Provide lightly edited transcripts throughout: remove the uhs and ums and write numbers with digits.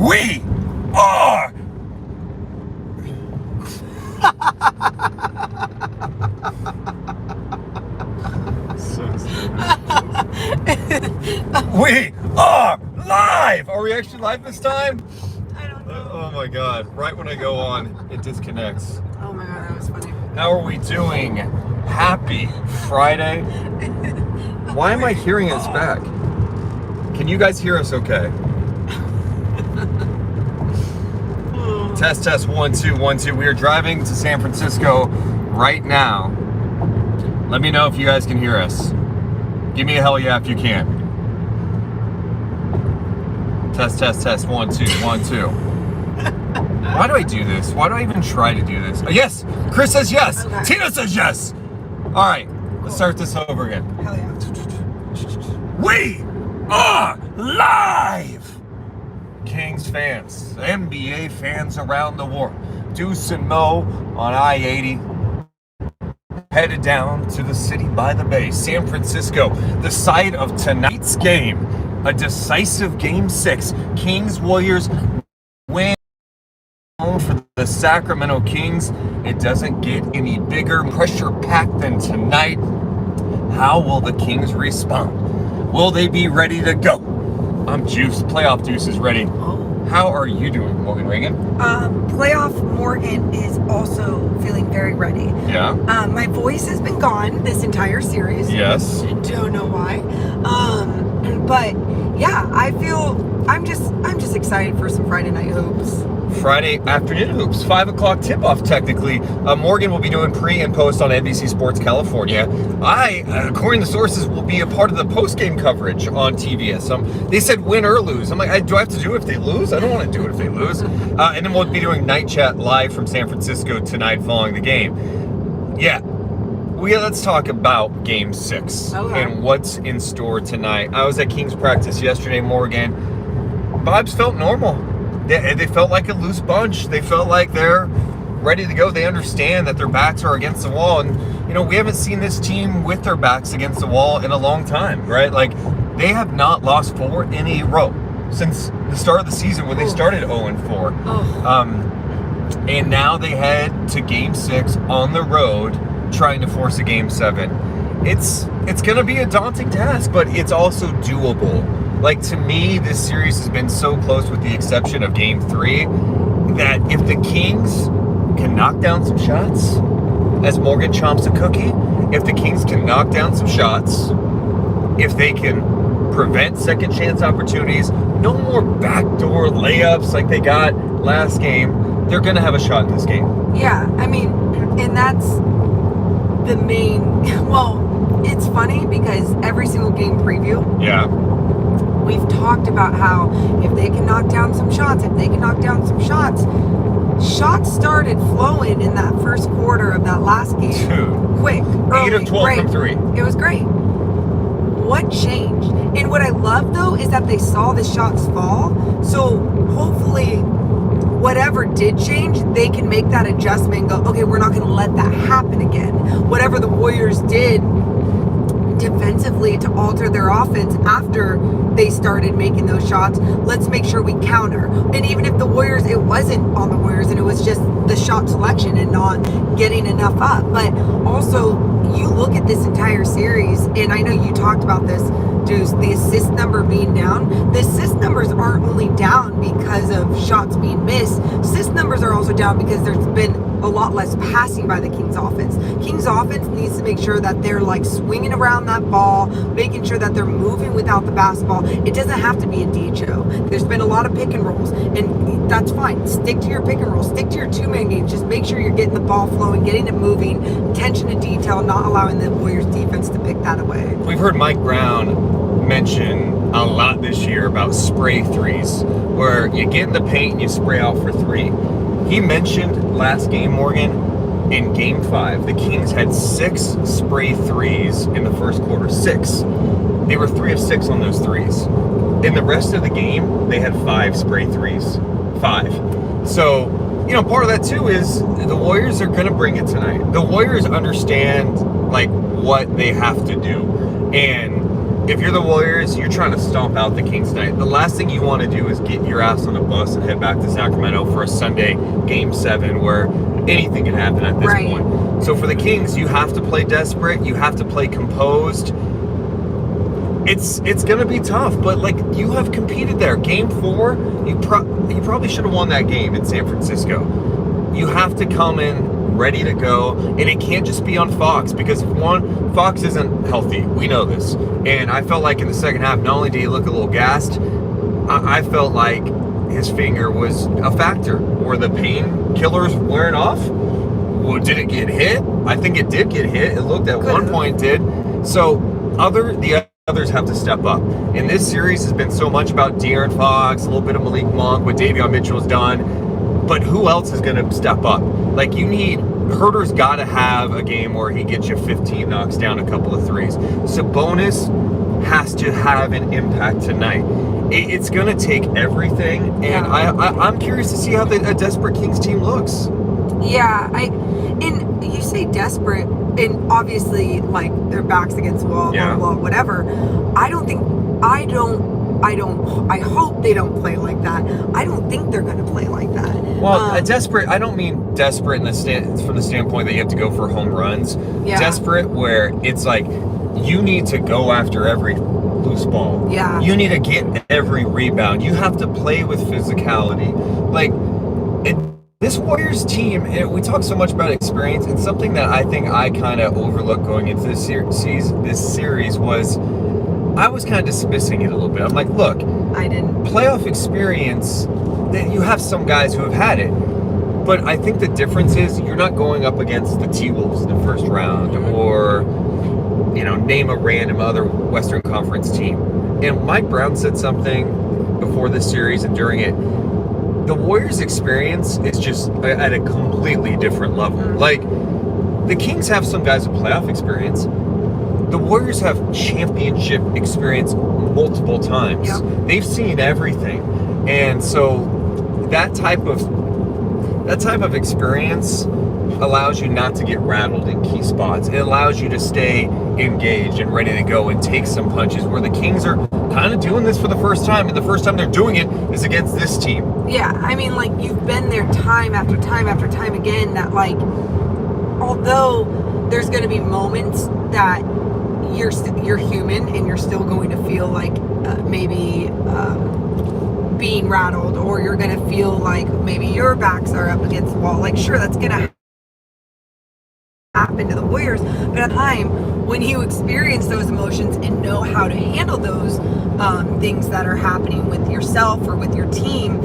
We are so we are live! Are we actually live this time? I don't know. Oh my god. Right when I go on, it disconnects. Oh my god, that was funny. How are we doing? Happy Friday. Why am I hearing us back? Can you guys hear us okay? Test, test, 1, 2, 1, 2. We are driving to San Francisco right now. Let me know if you guys can hear us. Give me a hell yeah if you can. Test, test, test, 1, 2, 1, 2. Why do I do this? Why do I even try to do this? Yes! Chris says yes! Okay. Tina says yes! Alright, let's start this over again. Hell yeah. We are live! Kings fans, NBA fans around the world. Deuce and Mo on I-80. Headed down to the city by the bay, San Francisco, the site of tonight's game. A decisive Game 6. Kings-Warriors win for the Sacramento Kings. It doesn't get any bigger, pressure-packed than tonight. How will the Kings respond? Will they be ready to go? I'm Juice. Playoff Juice is ready. How are you doing, Morgan Reagan? Playoff Morgan is also feeling very ready. Yeah. My voice has been gone this entire series. Yes. Don't know why. But yeah, I'm just excited for some Friday night hoops. Friday afternoon hoops, 5 o'clock tip-off technically. Morgan will be doing pre and post on NBC Sports California. I, according to sources, will be a part of the post-game coverage on TVS. They said win or lose. I'm like, do I have to do it if they lose? I don't want to do it if they lose. And then we'll be doing night chat live from San Francisco tonight following the game. Yeah, let's talk about Game 6 and what's in store tonight. I was at Kings practice yesterday, Morgan. Vibes felt normal. They felt like a loose bunch. They felt like they're ready to go. They understand that their backs are against the wall. And, you know, we haven't seen this team with their backs against the wall in a long time, right? Like, they have not lost 4 in a row since the start of the season when they started 0-4. And now they head to Game 6 on the road trying to force a Game 7. It's going to be a daunting task, but it's also doable. Like, to me, this series has been so close with the exception of Game 3 that if the Kings can knock down some shots, as Morgan chomps a cookie, if the Kings can knock down some shots, if they can prevent second chance opportunities, no more backdoor layups like they got last game, they're going to have a shot in this game. Yeah, I mean, and that's the main, well, it's funny because every single game preview, we've talked about how if they can knock down some shots, shots started flowing in that first quarter of that last game. Dude. Quick, early, 8 of 12 great. from 3. It was great. What changed? And what I love, though, is that they saw the shots fall. So hopefully, whatever did change, they can make that adjustment and go, okay, we're not going to let that happen again. Whatever the Warriors did defensively to alter their offense after they started making those shots, let's make sure we counter. And even if the Warriors, it wasn't on the Warriors and it was just the shot selection and not getting enough up. But also, you look at this entire series, and I know you talked about this, Deuce, the assist number being down. The assist numbers aren't only down because of shots being missed. Assist numbers are also down because there's been a lot less passing by the Kings offense. Kings offense needs to make sure that they're like swinging around that ball, making sure that they're moving without the basketball. It doesn't have to be a DHO. There's been a lot of pick and rolls, and that's fine. Stick to your pick and roll. Stick to your two-man game. Just make sure you're getting the ball flowing, getting it moving, attention to detail, not allowing the Warriors defense to pick that away. We've heard Mike Brown mention a lot this year about spray threes, where you get in the paint and you spray out for 3. He mentioned last game, Morgan, in Game 5, the Kings had 6 spray threes in the first quarter. 6. They were 3 of 6 on those threes. In the rest of the game, they had 5 spray threes. 5. So, you know, part of that too is the Warriors are going to bring it tonight. The Warriors understand, like, what they have to do. And if you're the Warriors, you're trying to stomp out the Kings tonight. The last thing you want to do is get your ass on a bus and head back to Sacramento for a Sunday Game 7 where anything can happen at this point. So for the Kings, you have to play desperate. You have to play composed. It's going to be tough, but like you have competed there. Game 4, you probably should have won that game in San Francisco. You have to come in ready to go, and it can't just be on Fox, because Fox isn't healthy. We know this. And I felt like in the second half, not only did he look a little gassed, I felt like his finger was a factor. Were the painkillers wearing off? Well, did it get hit? I think it did get hit. It looked at one point did. So the others have to step up. And this series has been so much about De'Aaron Fox, a little bit of Malik Monk, what Davion Mitchell's done. But who else is going to step up? Like, Herter's got to have a game where he gets you 15, knocks down a couple of threes. Sabonis has to have an impact tonight. It's going to take everything, and I'm curious to see how a desperate Kings team looks. Yeah, and you say desperate, and obviously, like, their backs against the wall, blah, blah, whatever. I hope they don't play like that. I don't think they're going to play like that. Well, desperate, I don't mean desperate from the standpoint that you have to go for home runs. Yeah. Desperate where it's like you need to go after every loose ball. Yeah. You need to get every rebound. You have to play with physicality. Like, this Warriors team, we talk so much about experience, and something that I think I kind of overlooked going into this series was I was kind of dismissing it a little bit. I'm like, look, I didn't. Playoff experience, you have some guys who have had it. But I think the difference is you're not going up against the T-Wolves in the first round or, name a random other Western Conference team. And Mike Brown said something before this series and during it. The Warriors experience is just at a completely different level. Like, the Kings have some guys with playoff experience. The Warriors have championship experience multiple times. Yep. They've seen everything. And so that type of experience allows you not to get rattled in key spots. It allows you to stay engaged and ready to go and take some punches, where the Kings are kind of doing this for the first time, and the first time they're doing it is against this team. Yeah, I mean, like, you've been there time after time after time again that, like, although there's going to be moments that you're human and you're still going to feel like maybe being rattled, or you're going to feel like maybe your backs are up against the wall. Like, sure, that's going to happen to the Warriors, but at a time when you experience those emotions and know how to handle those things that are happening with yourself or with your team,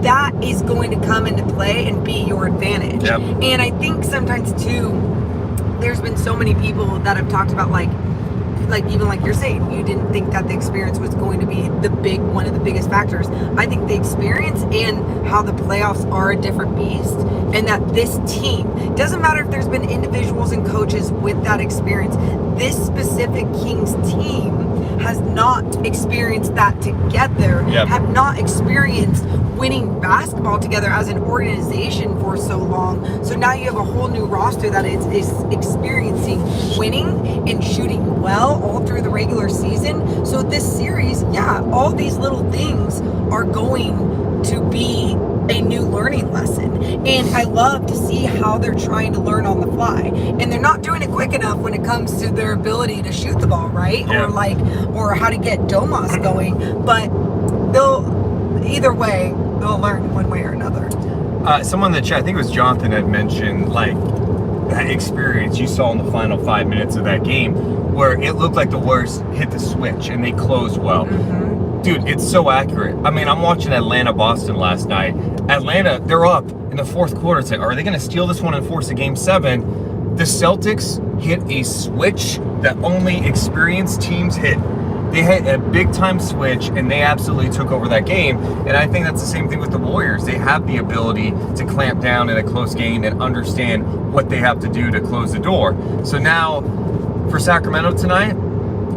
that is going to come into play and be your advantage. Yep. And I think sometimes too, there's been so many people that have talked about like even like you're saying, you didn't think that the experience was going to be one of the biggest factors. I think the experience and how the playoffs are a different beast, and that this team, doesn't matter if there's been individuals and coaches with that experience, this specific Kings team has not experienced that together, have not experienced winning basketball together as an organization for so long. So now you have a whole new roster that is experiencing winning and shooting well all through the regular season. So this series, all these little things are going to be a new learning lesson. And I love to see how they're trying to learn on the fly. And they're not doing it quick enough when it comes to their ability to shoot the ball, right? Yeah. Or how to get Domas going. But either way, they'll learn one way or another. Someone in the chat, I think it was Jonathan, had mentioned like that experience you saw in the final 5 minutes of that game where it looked like the Warriors hit the switch and they closed well. Mm-hmm. Dude, it's so accurate. I mean, I'm watching Atlanta-Boston last night. Atlanta, they're up in the fourth quarter. It's like, are they going to steal this one and force a game 7? The Celtics hit a switch that only experienced teams hit. They hit a big-time switch, and they absolutely took over that game. And I think that's the same thing with the Warriors. They have the ability to clamp down in a close game and understand what they have to do to close the door. So now, for Sacramento tonight,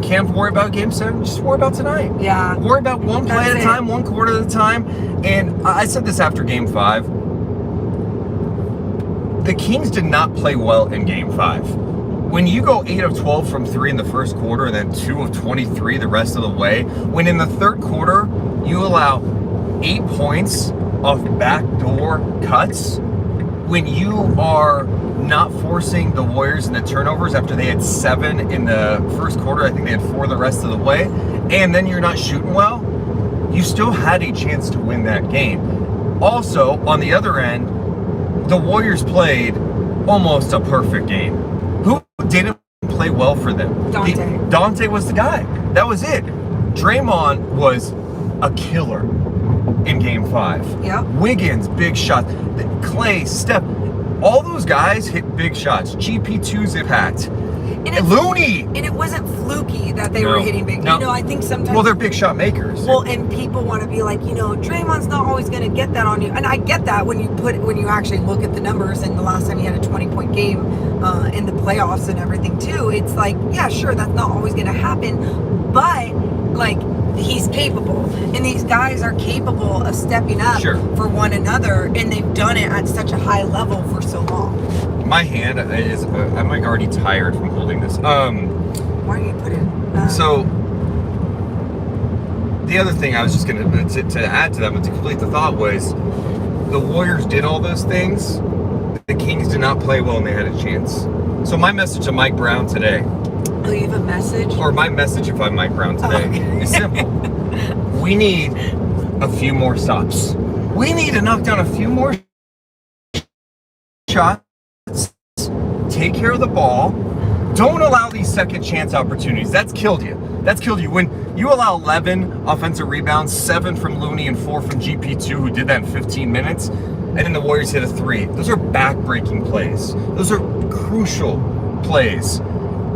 can't worry about Game 7. Just worry about tonight. Yeah. Worry about one play at a time, one quarter at a time. And I said this after Game 5. The Kings did not play well in Game 5. when you go 8 of 12 from 3 in the first quarter and then 2 of 23 the rest of the way, when in the third quarter you allow 8 points off backdoor cuts, when you are not forcing the Warriors into turnovers after they had 7 in the first quarter, I think they had 4 the rest of the way, and then you're not shooting well, you still had a chance to win that game. Also, on the other end, the Warriors played almost a perfect game. Who didn't play well for them? Dante was the guy. That was it. Draymond was a killer in Game 5. Yep. Wiggins, big shot. Clay, Steph, all those guys hit big shots. GP2's impact. And Looney. And it wasn't fluky that they were hitting big. No. You know, I think sometimes. Well, they're big shot makers. Well, and people want to be like, you know, Draymond's not always going to get that on you. And I get that when you actually look at the numbers. And the last time he had a 20-point game in the playoffs and everything too, it's like, yeah, sure, that's not always going to happen. But like, he's capable, and these guys are capable of stepping up for one another, and they've done it at such a high level for so long. My hand is, I'm like already tired from holding this. Why don't you put it? So, the other thing I was just going to add to that, but to complete the thought, was the Warriors did all those things. The Kings did not play well and they had a chance. So my message to Mike Brown today. Oh, you have a message? Or my message if I'm Mike Brown today is simple. We need a few more stops. We need to knock down a few more shots. Take care of the ball. Don't allow these second chance opportunities. That's killed you. That's killed you. When you allow 11 offensive rebounds, 7 from Looney and 4 from GP2, who did that in 15 minutes, and then the Warriors hit a 3. Those are back-breaking plays. Those are crucial plays.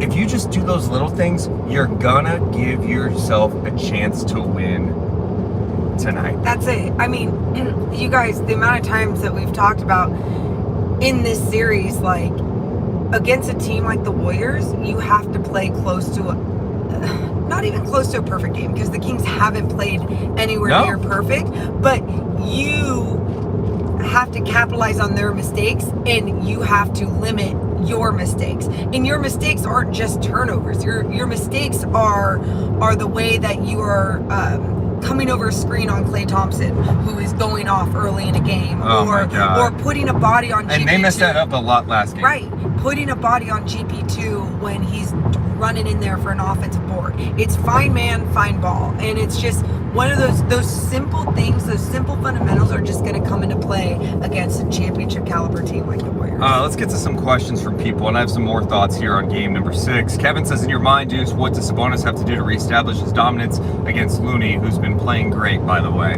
If you just do those little things, you're gonna give yourself a chance to win tonight. That's it. I mean, you guys, the amount of times that we've talked about in this series, like, against a team like the Warriors, you have to play close to not even close to a perfect game, because the Kings haven't played anywhere near perfect, but you have to capitalize on their mistakes, and you have to limit your mistakes. And your mistakes aren't just turnovers. Your mistakes are the way that you are coming over a screen on Klay Thompson, who is going off early in a game, or putting a body on GP2. And they messed that up a lot last game. Right. Putting a body on GP2 when he's running in there for an offensive board. It's fine man, fine ball. And it's just one of those simple things, those simple fundamentals are just going to come into play against a championship caliber team like the Warriors. Let's get to some questions from people, and I have some more thoughts here on game number 6. Kevin says, in your mind, Deuce, what does Sabonis have to do to reestablish his dominance against Looney, who's been playing great, by the way?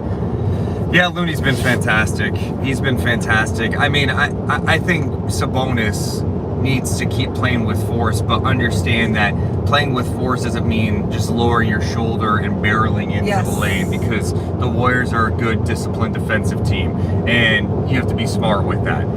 Yeah, Looney's been fantastic. He's been fantastic. I mean, I think Sabonis needs to keep playing with force, but understand that playing with force doesn't mean just lowering your shoulder and barreling into the lane, because the Warriors are a good, disciplined defensive team, and you have to be smart with that.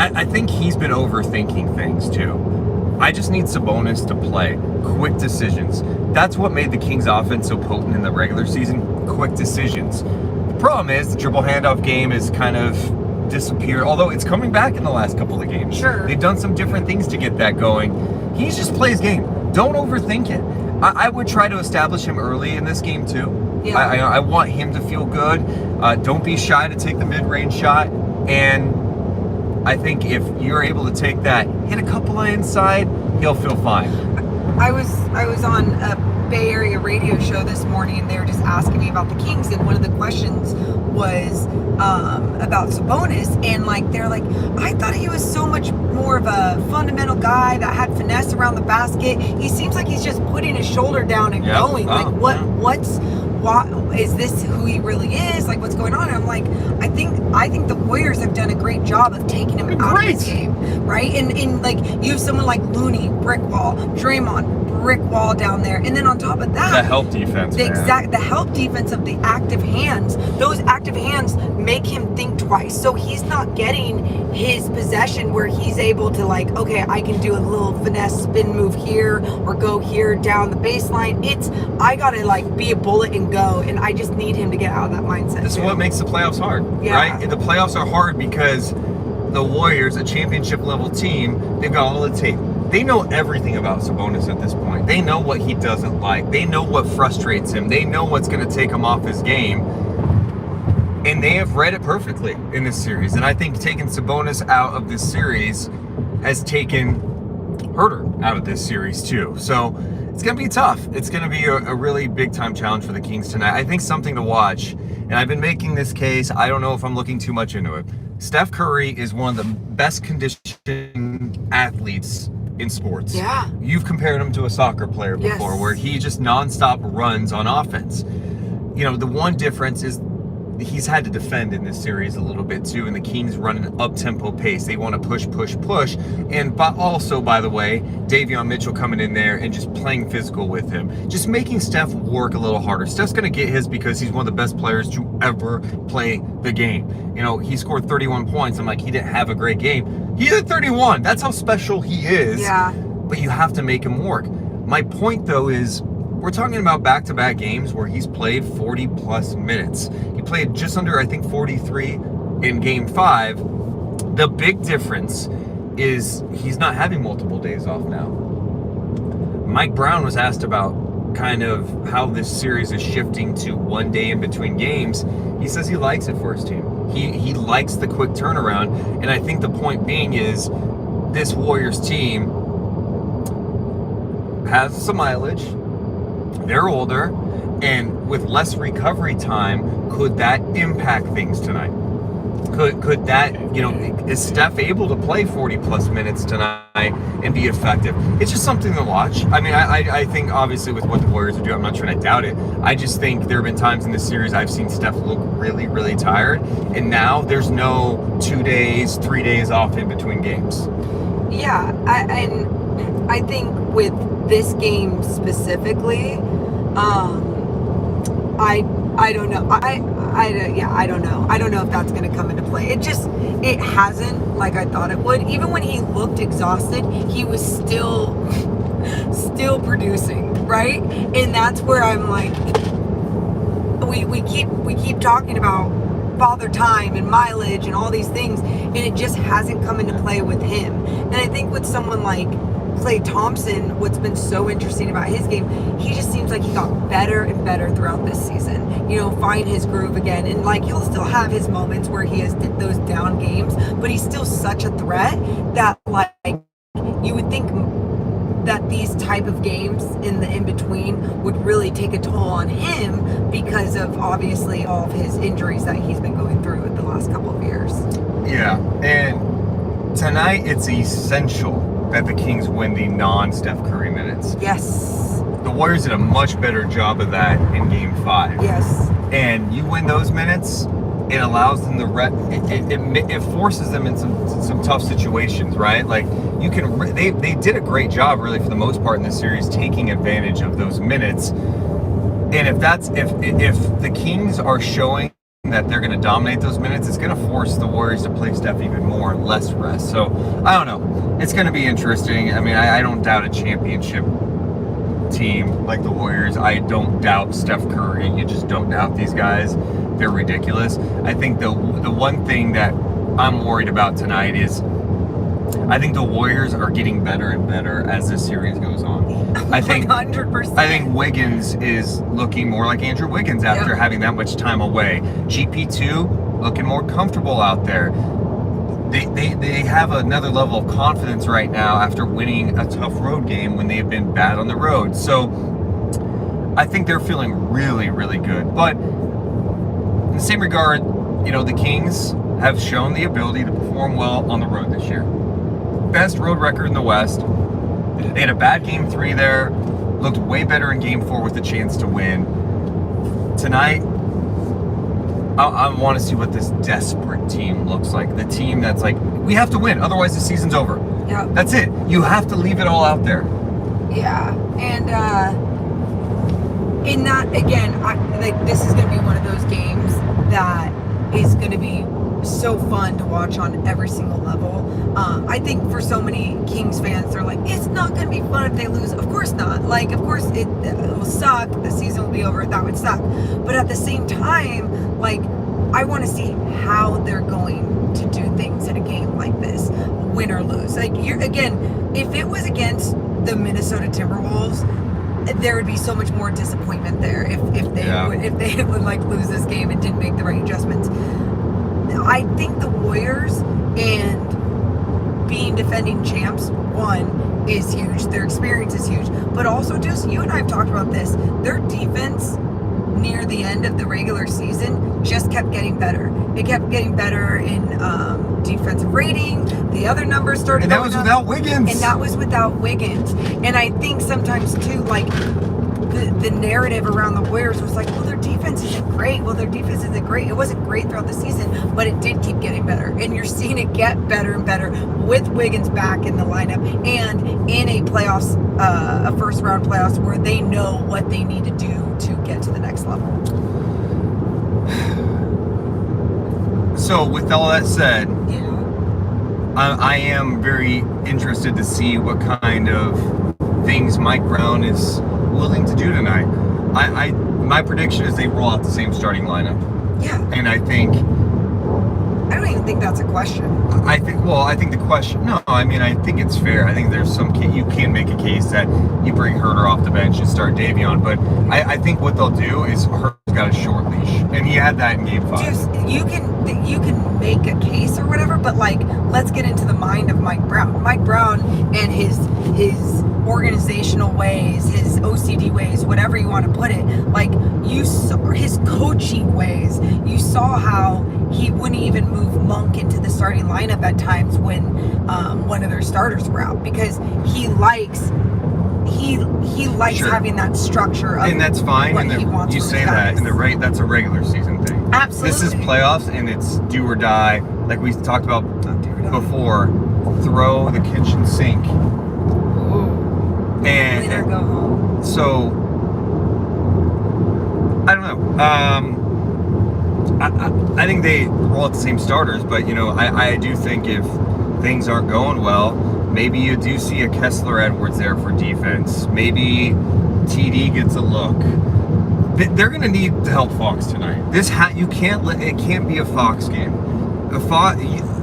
I think he's been overthinking things too. I just need Sabonis to play. Quick decisions. That's what made the Kings offense so potent in the regular season. Quick decisions. The problem is the dribble handoff game is kind of disappeared, although it's coming back in the last couple of games. Sure. They've done some different things to get that going. He just plays game. Don't overthink it. I would try to establish him early in this game too. Yeah. I want him to feel good. Don't be shy to take the mid-range shot, and I think if you're able to take that, hit a couple of inside, he'll feel fine. I was on a Bay Area radio show this morning, and they were just asking me about the Kings, and one of the questions was about Sabonis, and like they're like, I thought he was so much more of a fundamental guy that had finesse around the basket. He seems like he's just putting his shoulder down and going. Like what is this who he really is? Like, what's going on? And I'm like, I think the Warriors have done a great job of taking him out of this game, right? And like, you have someone like Looney, brick wall, Draymond, brick wall down there, and then on top of that, the help defense, the help defense of the active hands. Those active hands make him think twice, so he's not getting his possession where he's able to, like, okay, I can do a little finesse spin move here or go here down the baseline. It's, I gotta like be a bullet and go, and I just need him to get out of that mindset. This is what makes the playoffs hard, right? The playoffs are hard because the Warriors, a championship level team, they've got all the tape. They know everything about Sabonis at this point. They know what he doesn't like. They know what frustrates him. They know what's going to take him off his game. And they have read it perfectly in this series. And I think taking Sabonis out of this series has taken Herter out of this series too. So it's going to be tough. It's going to be a really big time challenge for the Kings tonight. I think something to watch, and I've been making this case, I don't know if I'm looking too much into it. Steph Curry is one of the best conditioned athletes in sports. Yeah. You've compared him to a soccer player before, Yes. where he just nonstop runs on offense. You know, the one difference is he's had to defend in this series a little bit too, and the Kings run an up-tempo pace. They want to push. And but also, by the way, Davion Mitchell coming in there and just playing physical with him. Just making Steph work a little harder. Steph's going to get his because he's one of the best players to ever play the game. You know, he scored 31 points. I'm like, he didn't have a great game. He had 31. That's how special he is. Yeah. But you have to make him work. My point, though, is we're talking about back-to-back games where he's played 40-plus minutes. He played just under, I think, 43 in Game 5. The big difference is he's not having multiple days off now. Mike Brown was asked about kind of how this series is shifting to one day in between games. He says he likes it for his team. He likes the quick turnaround, and I think the point being is this Warriors team has some mileage. They're older, and with less recovery time, could that impact things tonight? Could that, you know, is Steph able to play 40-plus minutes tonight and be effective? It's just something to watch. I mean, I think, obviously, with what the Warriors are doing, I'm not trying to doubt it. I just think there have been times in this series I've seen Steph look really, really tired, and now there's no 2 days, 3 days off in between games. Yeah, I think with this game specifically, I don't know. I don't know. I don't know if that's going to come into play. It hasn't like I thought it would. Even when he looked exhausted, he was still producing, right? And that's where I'm like, we keep talking about father time and mileage and all these things, and it just hasn't come into play with him. And I think with someone like Klay Thompson, what's been so interesting about his game, he just seems like he got better and better throughout this season. You know, find his groove again. And like, he'll still have his moments where he has those down games, but he's still such a threat that, like, you would think that these type of games in the in-between would really take a toll on him because of, obviously, all of his injuries that he's been going through in the last couple of years. Yeah, and tonight it's essential that the Kings win the non-Steph Curry minutes. Yes. The Warriors did a much better job of that in Game 5. Yes. And you win those minutes, it allows them to it forces them in some tough situations, right? Like, you can they did a great job, really, for the most part in this series, taking advantage of those minutes. And if the Kings are showing that they're going to dominate those minutes, it's going to force the Warriors to play Steph even more and less rest. So I don't know. It's going to be interesting. I mean, I don't doubt a championship team like the Warriors. I don't doubt Steph Curry. You just don't doubt these guys. They're ridiculous. I think the one thing that I'm worried about tonight is I think the Warriors are getting better and better as this series goes on. I think 100%. I think Wiggins is looking more like Andrew Wiggins after having that much time away. GP2 looking more comfortable out there. They have another level of confidence right now after winning a tough road game when they've been bad on the road. So I think they're feeling really, really good. But in the same regard, you know, the Kings have shown the ability to perform well on the road this year. Best road record in the West. They had a bad Game 3 there. Looked way better in Game 4 with a chance to win. Tonight, I want to see what this desperate team looks like. The team that's like, we have to win, otherwise the season's over. Yeah. That's it. You have to leave it all out there. Yeah. And in that, again, this is going to be one of those games that is going to be so fun to watch on every single level. I think for so many Kings fans, they're like, it's not going to be fun if they lose. Of course not. Like, of course it will suck. The season will be over. That would suck. But at the same time, like, I want to see how they're going to do things in a game like this, win or lose. Like, again, if it was against the Minnesota Timberwolves, there would be so much more disappointment there if they would like lose this game and didn't make the right adjustments. I think the Warriors, and being defending champs, one, is huge. Their experience is huge. But also, just you and I have talked about this. Their defense near the end of the regular season just kept getting better. It kept getting better in defensive rating. The other numbers started and that was without Wiggins. And that was without Wiggins. And I think sometimes too, like the narrative around the Warriors was like, well, their defense isn't great. Well, their defense isn't great. It wasn't great throughout the season, but it did keep getting better. And you're seeing it get better and better with Wiggins back in the lineup and in a playoffs, a first round playoffs where they know what they need to do to get to the next level. So with all that said, Yeah. I am very interested to see what kind of things Mike Brown is willing to do tonight. My prediction is they roll out the same starting lineup. Yeah. And I don't even think that's a question. I think the question, no, I mean, I think it's fair. I think there's you can make a case that you bring Herter off the bench and start Davion, but I think what they'll do is Herter's got a short leash, and he had that in Game 5. Just, you can make a case or whatever, but like, let's get into the mind of Mike Brown. Mike Brown and his organizational ways, his OCD ways, whatever you want to put it, like you saw his coaching ways. You saw how he wouldn't even move Monk into the starting lineup at times when one of their starters were out, because he likes Sure. having that structure of, and that's fine. what And he wants you from say his that, guys. and that's a regular season thing. Absolutely. This is playoffs, and it's do or die. Like we talked about before, throw the kitchen sink. Ooh. And Win or go home. So I don't know. I think they roll out the same starters, but I do think if things aren't going well, maybe you do see a Kessler Edwards there for defense. Maybe TD gets a look. They're going to need to help Fox tonight. It can't be a Fox game.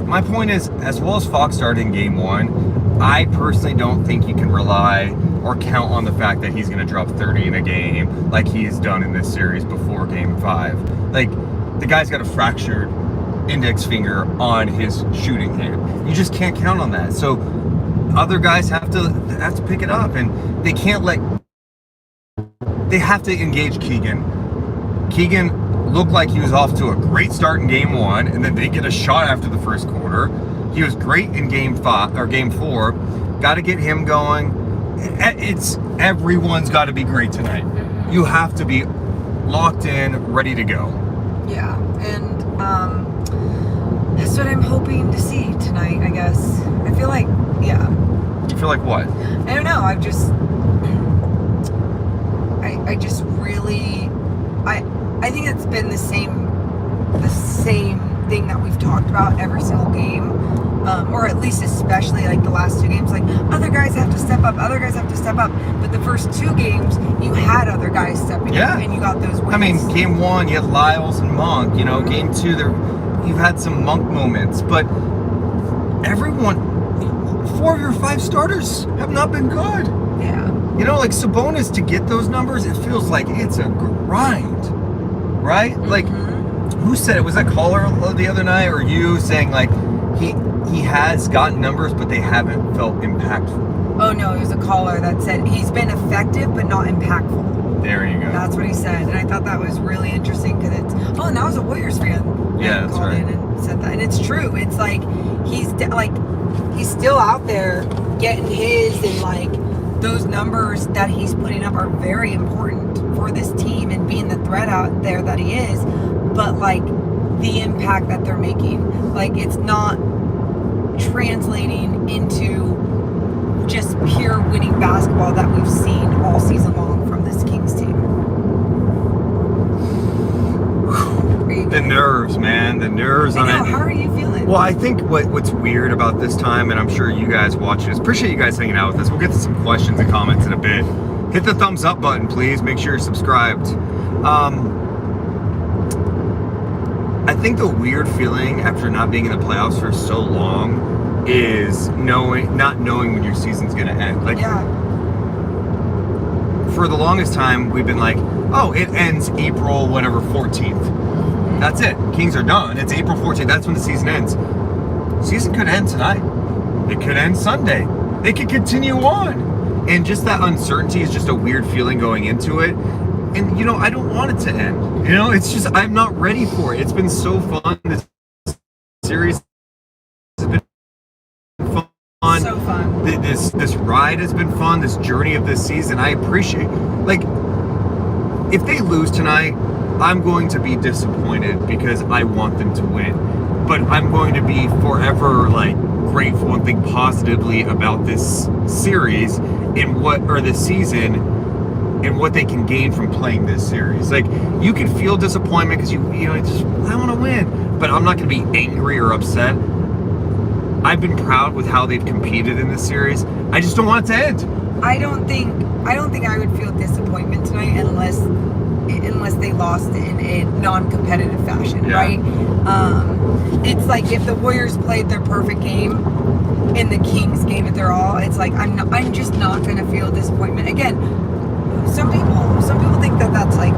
My point is, as well as Fox started in Game 1, I personally don't think you can rely or count on the fact that he's going to drop 30 in a game like he's done in this series before Game 5. Like, the guy's got a fractured index finger on his shooting hand. You just can't count on that. So other guys have to pick it up, and they have to engage Keegan. Keegan looked like he was off to a great start in Game 1, and then they get a shot after the first quarter. He was great in Game 5 or Game 4. Got to get him going. Everyone's got to be great tonight. You have to be locked in, ready to go. Yeah, and that's what I'm hoping to see tonight, I guess. I feel like, yeah. You feel like what? I don't know. I just really, I think it's been the same thing that we've talked about every single game, or at least especially like the last 2 games. Like, other guys have to step up. Other guys have to step up. But the first 2 games, you had other guys stepping up, and you got those wins. I mean, Game 1, you had Lyles and Monk. Game 2, you've had some Monk moments, but everyone, 4 of your 5 starters have not been good. Yeah. Like Sabonis, to get those numbers, it feels like it's a grind, right? Mm-hmm. Like, who said it? Was that caller the other night, or you saying like he has gotten numbers, but they haven't felt impactful? Oh no, it was a caller that said he's been effective but not impactful. There you go. That's what he said, and I thought that was really interesting because and that was a Warriors fan. Yeah, that's called right. in and said that, and it's true. It's like he's still out there getting his, and like those numbers that he's putting up are very important for this team and being the threat out there that he is. But like the impact that they're making, like it's not translating into just pure winning basketball that we've seen all season long from this Kings team. The nerves, man. The nerves on it. How are you feeling? Well, I think what's weird about this time, and I'm sure you guys watching this, appreciate you guys hanging out with us. We'll get to some questions and comments in a bit. Hit the thumbs up button, please. Make sure you're subscribed. I think the weird feeling after not being in the playoffs for so long is not knowing when your season's going to end. Like, for the longest time, we've been like, oh, it ends April, whatever, 14th. That's it. Kings are done. It's April 14th. That's when the season ends. Season could end tonight. It could end Sunday. They could continue on. And just that uncertainty is just a weird feeling going into it. And, I don't want it to end. It's just, I'm not ready for it. It's been so fun. This series has been fun. So fun. This ride has been fun. This journey of this season, I appreciate. Like, if they lose tonight, I'm going to be disappointed because I want them to win. But I'm going to be forever, grateful and think positively about this series this season and what they can gain from playing this series. Like, you can feel disappointment because I want to win, but I'm not going to be angry or upset. I've been proud with how they've competed in this series. I just don't want it to end. I don't think I would feel disappointment tonight unless they lost in a non-competitive fashion, right? It's like if the Warriors played their perfect game and the Kings gave it their all, it's like I'm just not going to feel disappointment. Again, some people think that that's like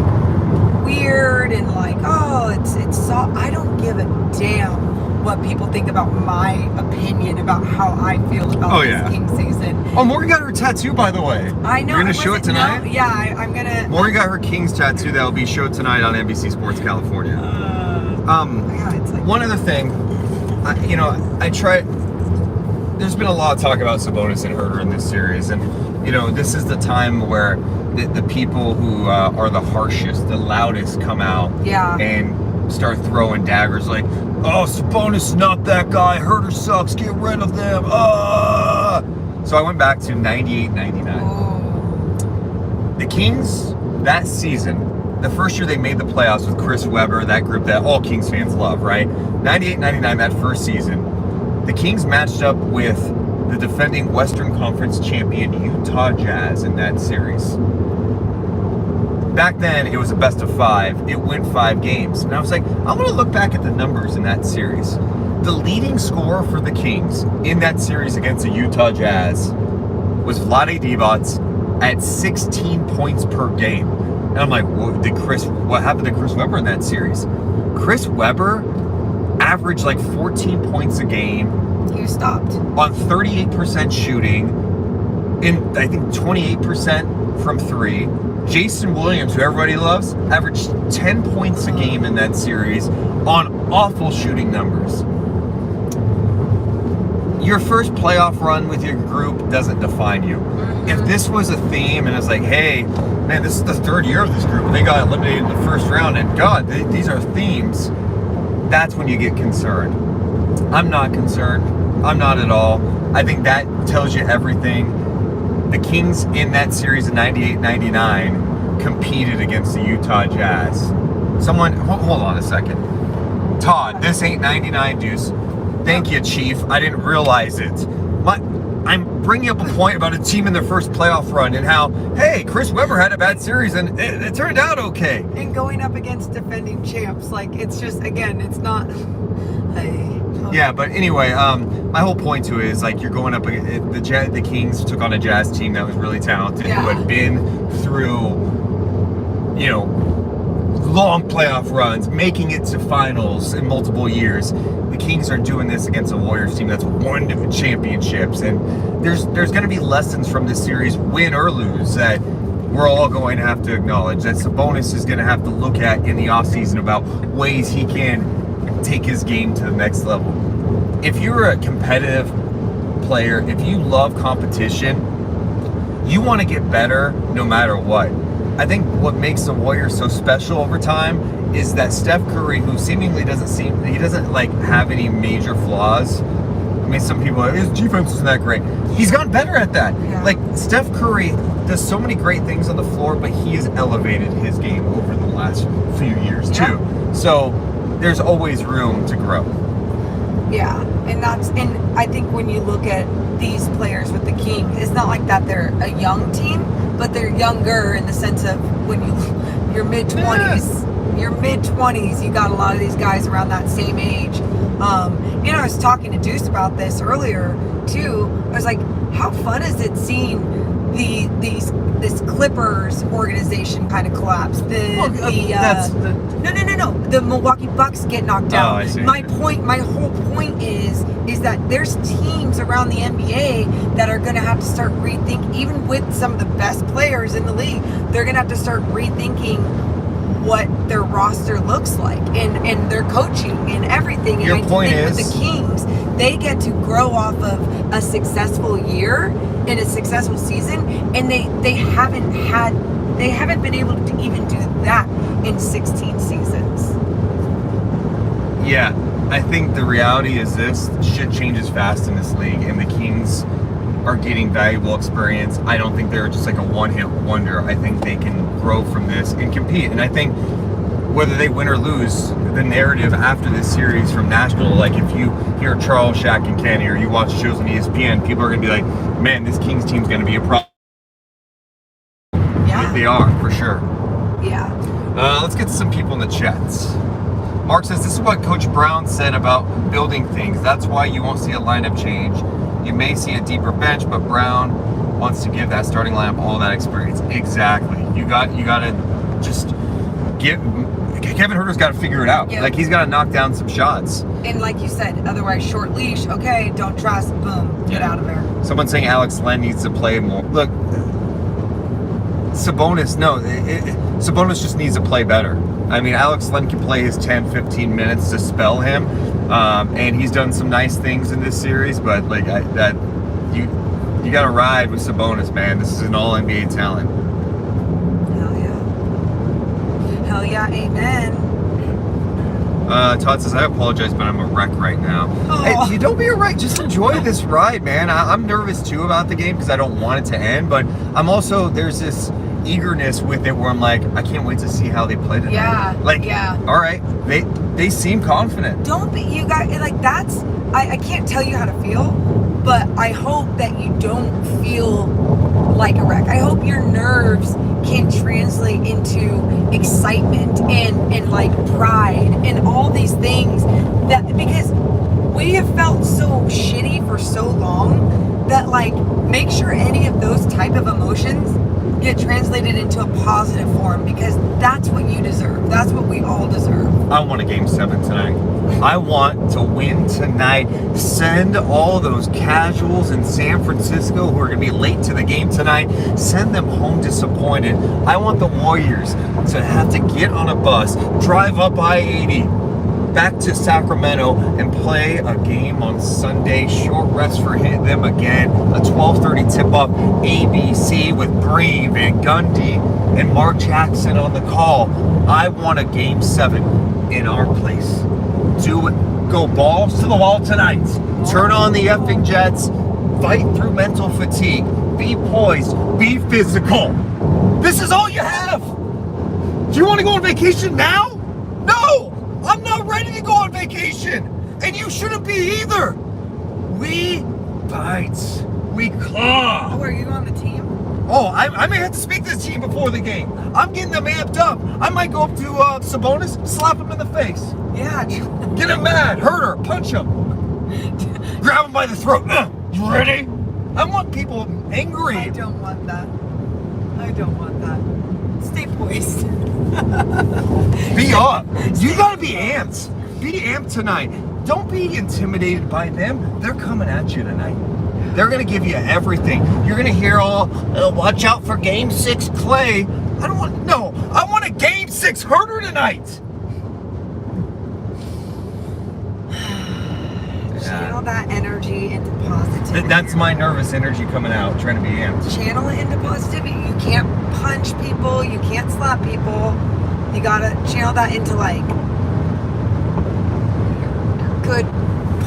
weird and like, oh, it's so, I don't give a damn what people think about my opinion about how I feel about this King season. Oh, Morgan got her tattoo, by the way. I know. You're going to show it tonight? No, yeah, I'm going to. Morgan got her Kings tattoo that will be showed tonight on NBC Sports California. It's like, one other thing, I try. There's been a lot of talk about Sabonis and Herter in this series, and this is the time where the people who are the harshest, the loudest, come out and start throwing daggers like, oh, Sabonis is not that guy, Herter sucks, get rid of them. So I went back to 98-99. The Kings, that season, the first year they made the playoffs with Chris Webber, that group that all Kings fans love, right? 98-99, that first season, the Kings matched up with the defending Western Conference champion Utah Jazz in that series. Back then, it was a best of 5. It went 5 games. And I was like, I want to look back at the numbers in that series. The leading scorer for the Kings in that series against the Utah Jazz was Vlade Divac at 16 points per game. And I'm like, what happened to Chris Webber in that series? Chris Webber averaged 14 points a game. He was stopped. On 38% shooting, I think 28% from 3. Jason Williams, who everybody loves, averaged 10 points a game in that series on awful shooting numbers. Your first playoff run with your group doesn't define you. If this was a theme and it's like, hey, man, this is the 3rd year of this group and they got eliminated in the first round and God, these are themes, that's when you get concerned. I'm not concerned. I'm not at all. I think that tells you everything. The Kings in that series of 98-99 competed against the Utah Jazz. Someone, hold on a second. Todd, this ain't 99, Deuce. Thank you, Chief. I didn't realize it. I'm bringing up a point about a team in their first playoff run and how, hey, Chris Webber had a bad series and it turned out okay. And going up against defending champs, it's just, again, it's not... Yeah, but anyway, my whole point to it is you're going up against the Kings took on a Jazz team that was really talented, who had been through, long playoff runs, making it to finals in multiple years. The Kings are doing this against a Warriors team that's won championships, and there's going to be lessons from this series, win or lose, that we're all going to have to acknowledge, that Sabonis is going to have to look at in the offseason about ways he can take his game to the next level. If you're a competitive player, if you love competition, you want to get better no matter what. I think what makes the Warriors so special over time is that Steph Curry, who seemingly doesn't have any major flaws. I mean, some people are, his defense isn't that great. He's gotten better at that. Yeah. Steph Curry does so many great things on the floor, but he has elevated his game over the last few years too. So there's always room to grow. Yeah, and I think when you look at these players with the King, it's not like that they're a young team, but they're younger in the sense of when you're mid-20s, your mid-20s, you got a lot of these guys around that same age. I was talking to Deuce about this earlier too. I was like, how fun is it seeing this Clippers organization kind of collapse? No. The Milwaukee Bucks get knocked out. I see. My whole point is that there's teams around the NBA that are going to have to start rethinking, even with some of the best players in the league, they're going to have to start rethinking what their roster looks like and their coaching and everything. Your point is, with the Kings, they get to grow off of a successful year and a successful season, and they haven't been able to even do that in 16 seasons. Yeah, I think the reality is this: shit changes fast in this league, and the Kings are getting valuable experience. I don't think they're just like a one-hit wonder. I think they can grow from this and compete. And I think whether they win or lose, the narrative after this series from Nashville, like if you hear Charles, Shaq, and Kenny, or you watch shows on ESPN, people are going to be like, man, this Kings team's going to be a problem. Yeah. They are, for sure. Yeah. Let's get to some people in the chats. Mark says, this is what Coach Brown said about building things. That's why you won't see a lineup change. You may see a deeper bench, but Brown wants to give that starting lineup all that experience. Exactly. You got to just give. Kevin Huerter's got to figure it out. Yeah. Like, he's got to knock down some shots. And like you said, otherwise short leash. Okay, don't trust. Boom, get out of there. Someone saying Alex Len needs to play more. Look, Sabonis. No, Sabonis just needs to play better. I mean, Alex Len can play his 10, 15 minutes to spell him. And he's done some nice things in this series, but like you got to ride with Sabonis, man. This is an all NBA talent. Hell yeah, amen. Todd says, I apologize, but I'm a wreck right now. Oh. Hey, you don't be a wreck. Just enjoy this ride, man. I'm nervous too about the game because I don't want it to end, but I'm also, there's this eagerness with it where I'm like, I can't wait to see how they play tonight. Yeah. All right, they seem confident. Don't be, you guys, like that's, I can't tell you how to feel, but I hope that you don't feel like a wreck. I hope your nerves can translate into excitement and like pride and all these things, that because we have felt so shitty for so long that like make sure any of those type of emotions get translated into a positive form, because that's what you deserve. That's what we all deserve. I want a game 7 tonight. I want to win tonight. Send all those casuals in San Francisco who are going to be late to the game tonight, send them home disappointed. I want the Warriors to have to get on a bus, drive up I-80 back to Sacramento and play a game on Sunday. Short rest for them again. A 12:30 tip-off ABC with Breen, Van Gundy, and Mark Jackson on the call. I want a game 7 in our place. Do it. Go balls to the wall tonight. Turn on the effing Jets. Fight through mental fatigue. Be poised. Be physical. This is all you have. Do you want to go on vacation now? No! I'm not ready to go on vacation. And you shouldn't be either. We bite. We claw. Oh, are you on the team? Oh, I may have to speak to the team before the game. I'm getting them amped up. I might go up to Sabonis, slap him in the face. Yeah. Get him mad, hurt her, punch him. Grab him by the throat. You ready? I want people angry. I don't want that. I don't want that. Stay poised. Be up. You gotta be amped. Be amped tonight. Don't be intimidated by them. They're coming at you tonight. They're gonna give you everything. You're gonna hear all, watch out for game 6 Clay. I want a game 6 Herder tonight. Channel that energy into positivity. That's my nervous energy coming out, trying to be amped. Channel it into positivity. You can't punch people. You can't slap people. You gotta channel that into like good,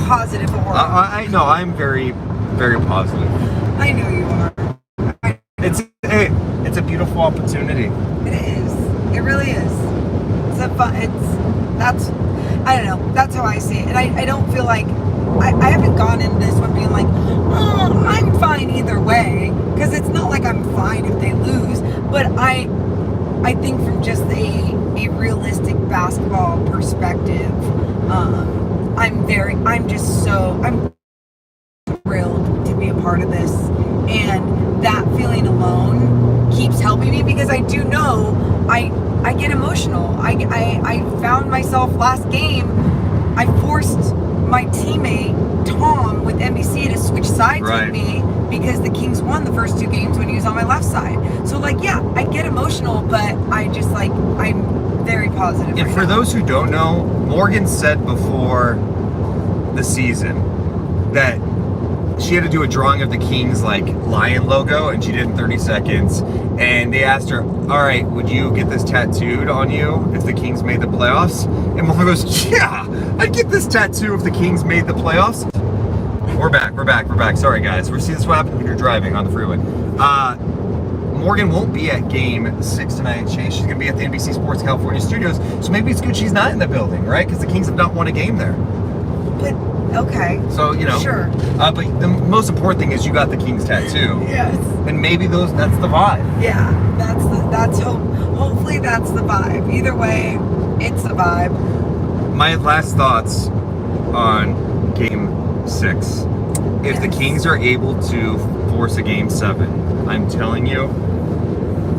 positive aura. I know. I'm very, very positive. I know you are. It's a beautiful opportunity. It is. It really is. It's a fun. I don't know. That's how I see it. And I don't feel like I haven't gone into this one being like, oh, I'm fine either way, because it's not like I'm fine if they lose. But I think from just a realistic basketball perspective, I'm thrilled to be a part of this, and that feeling alone keeps helping me, because I do know I get emotional. I found myself last game, I forced my teammate Tom with NBC to switch sides with me because the Kings won the first 2 games when he was on my left side. So like, yeah, I get emotional, but I just like, I'm very positive. And for those who don't know, Morgan said before the season that she had to do a drawing of the Kings like lion logo, and she did in 30 seconds. And they asked her, all right, would you get this tattooed on you if the Kings made the playoffs? And Morgan goes, yeah, I'd get this tattoo if the Kings made the playoffs. We're back. Sorry guys, we're seeing this what happens when you're driving on the freeway. Morgan won't be at game 6 tonight, Chase. She's gonna be at the NBC Sports California studios. So maybe it's good she's not in the building, right? Because the Kings have not won a game there. But okay. So, you know. Sure. But the most important thing is you got the Kings tattoo. Yes. And maybe that's the vibe. Yeah, hopefully that's the vibe. Either way, it's the vibe. My last thoughts on game 6. If the Kings are able to force a game 7, I'm telling you,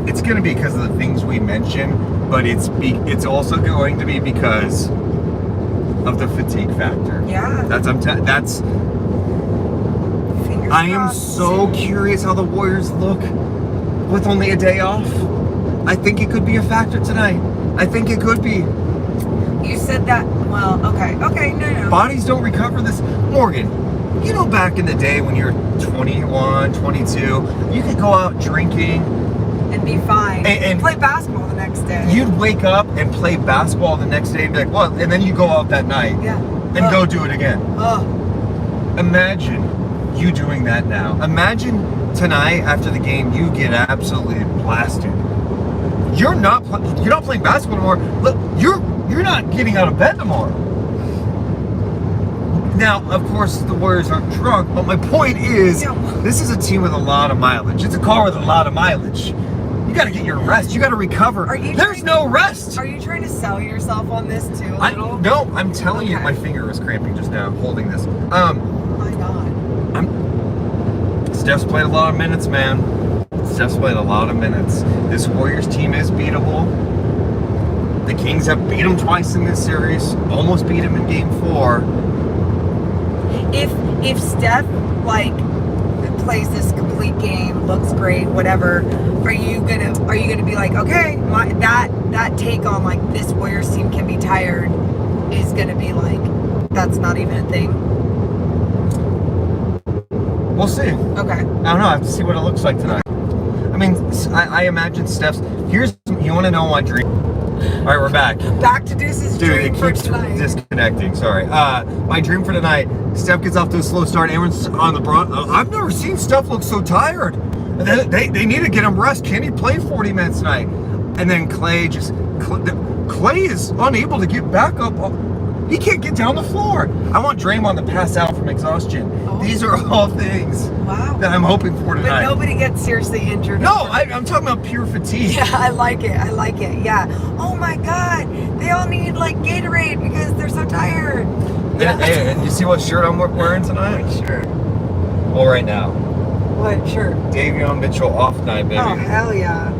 it's going to be because of the things we mentioned, but it's also going to be because of the fatigue factor. Yeah. I am so curious how the Warriors look with only a day off. I think it could be a factor tonight. I think it could be. You said that, well, okay, no. Bodies don't recover this. Morgan, you know back in the day when you were 21, 22, you could go out drinking. And be fine. And play basketball the next day. You'd wake up and play basketball the next day and be like, well, and then you go out that night. Yeah. And go do it again. Imagine you doing that now. Imagine tonight after the game you get absolutely blasted. You're not playing basketball anymore. Look, you're not getting out of bed tomorrow. Now, of course, the Warriors aren't drunk, but my point is, this is a team with a lot of mileage. It's a car with a lot of mileage. You got to get your rest. You got to recover. There's no rest. Are you trying to sell yourself on this too? No, I'm telling you, my finger is cramping just now holding this. Oh my God. Steph's played a lot of minutes, man. Steph's played a lot of minutes. This Warriors team is beatable. The Kings have beat them twice in this series. Almost beat them in game 4. If Steph plays this complete game, looks great, whatever, are you gonna be like, okay, that take on like this Warriors team can be tired is gonna be like, that's not even a thing? We'll see. Okay. I don't know. I have to see what it looks like tonight. I mean, I imagine Steph's. You want to know my dream? All right, we're back. Back to Deuce's dream for tonight. Dude, it keeps disconnecting. Sorry. My dream for tonight. Steph gets off to a slow start. Everyone's on the broad. I've never seen Steph look so tired. They need to get him rest. Can he play 40 minutes tonight? And then Clay is unable to get back up. He can't get down the floor. I want Draymond to pass out from exhaustion. These are all things that I'm hoping for tonight. But nobody gets seriously injured. No, I'm talking about pure fatigue. Yeah, I like it. Yeah. Oh my God. They all need like Gatorade because they're so tired. Yeah. Hey, you see what shirt I'm wearing tonight? What shirt? Well, right now. What shirt? Davion Mitchell off night, baby. Oh, hell yeah.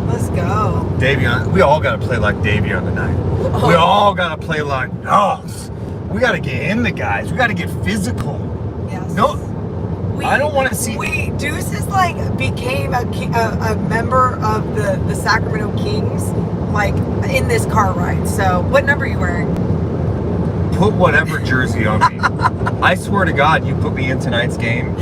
Let's go. Davion, we all got to play like Davion tonight. Oh. We all got to play like dogs. We got to get in the guys. We got to get physical. Yes. No, I don't want to see. Deuce is became a member of the Sacramento Kings, in this car ride. So, what number are you wearing? Put whatever jersey on me. I swear to God, you put me in tonight's game,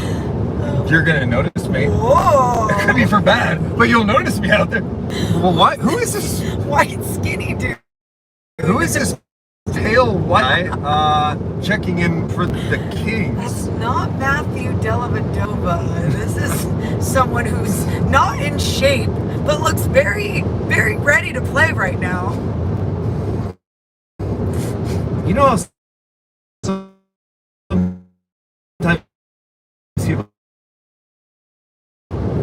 you're gonna notice me. Whoa! It could be for bad, but you'll notice me out there. Well, what? Who is this white skinny dude? Who is this pale white checking in for the Kings? That's not Matthew Dellavedova. This is someone who's not in shape, but looks very, very ready to play right now. You know, sometimes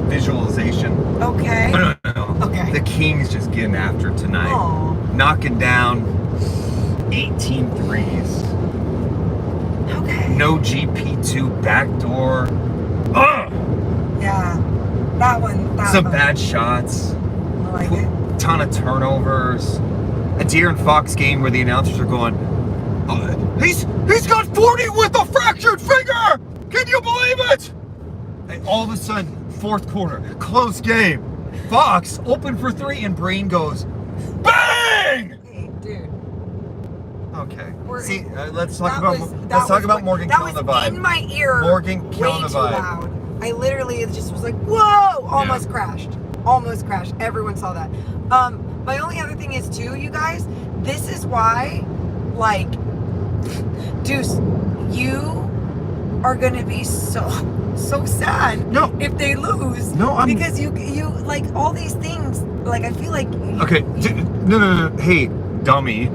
visualization. Okay. No. Okay. The Kings just getting after it tonight. Aww. knocking down 18 threes. Okay. No GP2 backdoor. Ugh! Yeah. That one. Some bad shots. I like it. Ton of turnovers. A De'Aaron Fox game where the announcers are going, he's got 40 with a fractured finger! Can you believe it? And all of a sudden, fourth quarter, close game. Fox open for three, and Breen goes, bang! Hey, dude. Okay. We're- See, let's talk That about Morgan killing the That was in vibe. my ear. Morgan killing way the too vibe. loud. I literally just was like, whoa! Almost crashed. Almost crashed. Everyone saw that. My only other thing is too, you guys, this is why, like, Deuce, you are gonna be so sad. No. If they lose. No, I'm because you like all these things. Like I feel like. Okay. No. Hey, dummy.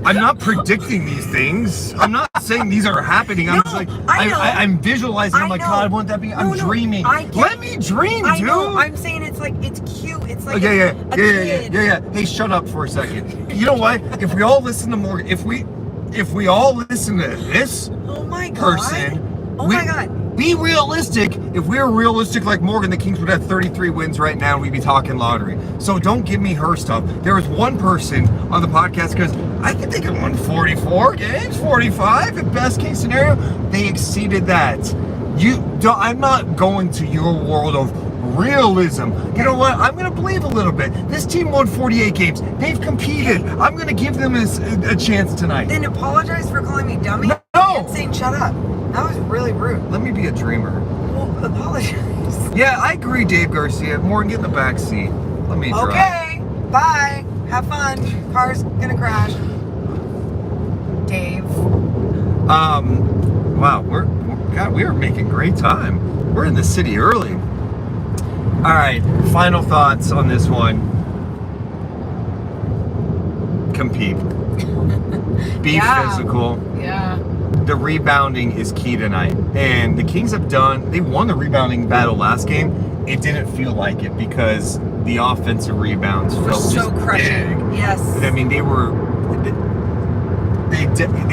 I'm not predicting these things. I'm not saying these are happening. I'm just like, I'm visualizing. I'm like, God, won't that be? I'm dreaming. Let me dream, dude. I know. I'm saying it's like, it's cute. It's like yeah. kid. Hey, shut up for a second. You know what? If we all listen to Morgan, if we all listen to this person, my God. Be realistic. If we were realistic like Morgan, the Kings would have 33 wins right now and we'd be talking lottery. So don't give me her stuff. There was one person on the podcast because I can think of 144 games, 45 at best case scenario. They exceeded that. I'm not going to your world of realism. You know what? I'm going to believe a little bit. This team won 48 games. They've competed. I'm going to give them a chance tonight. Then apologize for calling me dummy. No. And saying shut up. That was really rude. Let me be a dreamer. Well, apologize. Yeah, I agree, Dave Garcia. Morgan, get in the back seat. Let me drive. Okay. Bye. Have fun. Car's gonna crash. Dave. Wow, we are making great time. We're in the city early. All right, final thoughts on this one. Compete. Be physical. Yeah. The rebounding is key tonight. And the Kings they won the rebounding battle last game. It didn't feel like it because the offensive rebounds felt so just crushing. big. Yes. I mean, they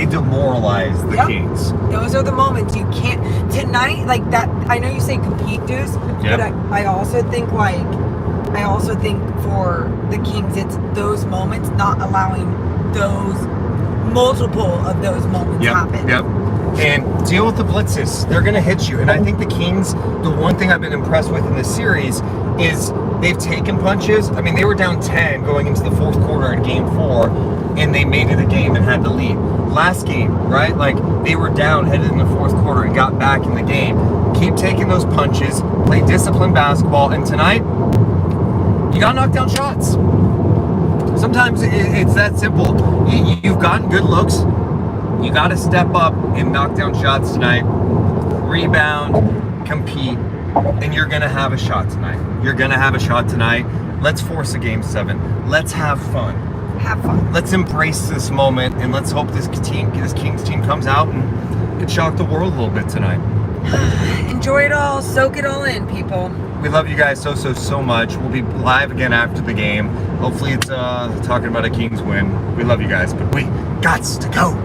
demoralized the Kings. Those are the moments you can't tonight like that. I know you say compete, Deuce, but I also think for the Kings it's those moments, not allowing those multiple of those moments happen. Yep. And deal with the blitzes. They're going to hit you. And I think the Kings, the one thing I've been impressed with in this series is they've taken punches. I mean, they were down 10 going into the fourth quarter in game 4, and they made it a game and had the lead. Last game, right? Like, they were down headed in the fourth quarter and got back in the game. Keep taking those punches, play disciplined basketball, and tonight, you got to knock down shots. Sometimes it's that simple. You've gotten good looks. You got to step up and knock down shots tonight. Rebound, compete, and you're going to have a shot tonight. You're going to have a shot tonight. Let's force a game 7. Let's have fun. Have fun. Let's embrace this moment, and let's hope this Kings team comes out and can shock the world a little bit tonight. Enjoy it all. Soak it all in, people. We love you guys so much. We'll be live again after the game. Hopefully it's talking about a Kings win. We love you guys, but we gots to go.